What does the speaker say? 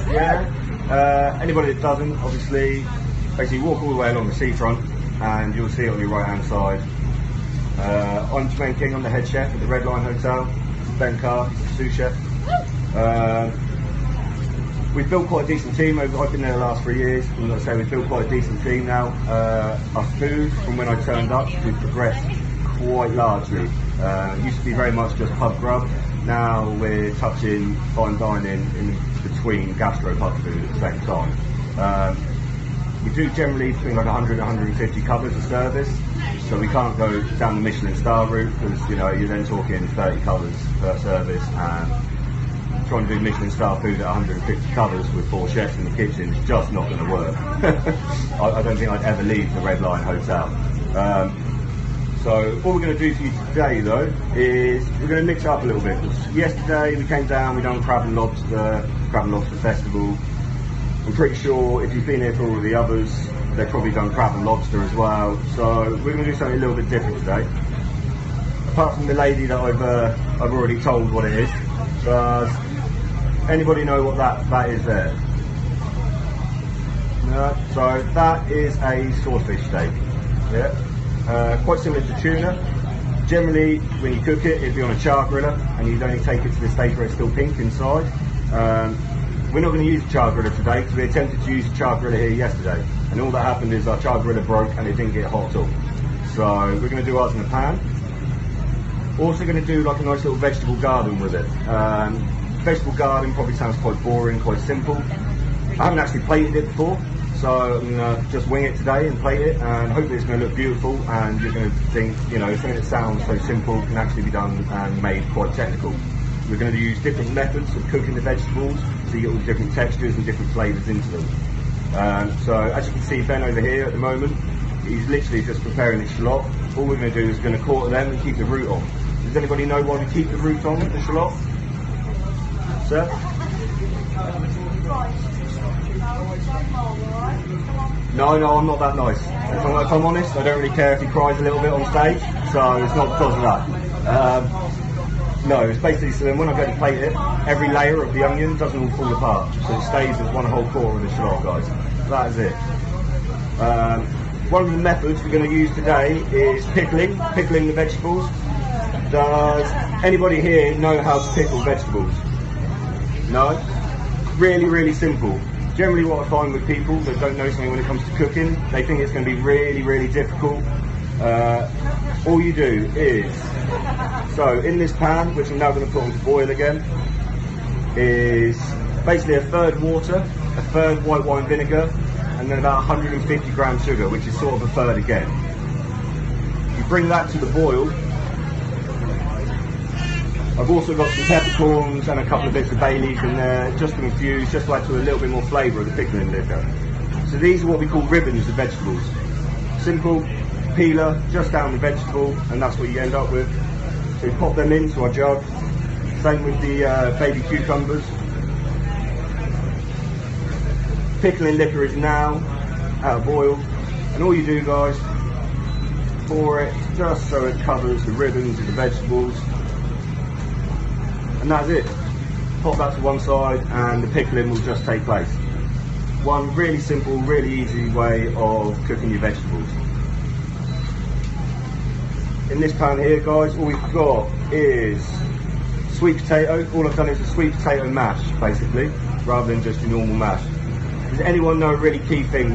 Yeah. Anybody that doesn't, obviously, basically walk all the way along the seafront and you'll see it on your right hand side. I'm Jermaine King, I'm the head chef at the Red Lion Hotel. This is Ben Carr, he's the sous chef. We've built quite a decent team. I've been there the last 3 years. I'm going to say we've built quite a decent team now. Our food, from when I turned up, we've progressed quite largely. It used to be very much just pub grub. Now we're touching fine dining in between gastro pub food at the same time. We do generally between like 100 and 150 covers a service, so we can't go down the Michelin star route because you're then talking 30 covers per service, and trying to do Michelin star food at 150 covers with 4 chefs in the kitchen is just not going to work. I don't think I'd ever leave the Red Lion Hotel. So what we're going to do for you today though is we're going to mix it up a little bit. Yesterday we came down, we done Crab Lobster Festival. I'm pretty sure if you've been here for all of the others, they've probably done Crab and Lobster as well. So we're going to do something a little bit different today. Apart from the lady that I've already told what it is, does anybody know what that is there? No. So that is a swordfish steak. Yeah. Quite similar to tuna. Generally, when you cook it, it'd be on a char griller, and you'd only take it to the stage where it's still pink inside. We're not going to use a char griller today because we attempted to use a char griller here yesterday, and all that happened is our char griller broke and it didn't get hot at all. So we're going to do ours in a pan. Also going to do like a nice little vegetable garden with it. Vegetable garden probably sounds quite boring, quite simple. I haven't actually plated it before, so I'm going to just wing it today and plate it, and hopefully it's going to look beautiful, and you're going to think, something that sounds so simple can actually be done and made quite technical. We're going to use different methods of cooking the vegetables, so you get all the different textures and different flavours into them. So as you can see, Ben over here at the moment, he's literally just preparing the shallot. All we're going to do is going to quarter them and keep the root on. Does anybody know why we keep the root on the shallot? Sir? No, I'm not that nice. If I'm honest, I don't really care if he cries a little bit on stage, so it's not because of that. No, it's basically so then when I go to plate it, every layer of the onion doesn't all fall apart, so it stays as one whole core of the shallot, guys. That is it. One of the methods we're going to use today is pickling the vegetables. Does anybody here know how to pickle vegetables? No? Really, really simple. Generally what I find with people that don't know something when it comes to cooking, they think it's going to be really, really difficult. All you do is, so in this pan, which I'm now going to put on to boil again, is basically a third water, a third white wine vinegar, and then about 150 grams sugar, which is sort of a third again. You bring that to the boil. I've also got some peppercorns and a couple of bits of bay leaf in there, just to infuse, just to add to a little bit more flavour of the pickling liquor. So these are what we call ribbons of vegetables. Simple, peeler, just down the vegetable, and that's what you end up with. So we pop them into our jug. Same with the baby cucumbers. Pickling liquor is now out of boil, and all you do, guys, pour it just so it covers the ribbons of the vegetables. And that's it. Pop that to one side and the pickling will just take place. One really simple, really easy way of cooking your vegetables. In this pan here, guys, all we've got is sweet potato. All I've done is a sweet potato mash, basically, rather than just your normal mash. Does anyone know a really key thing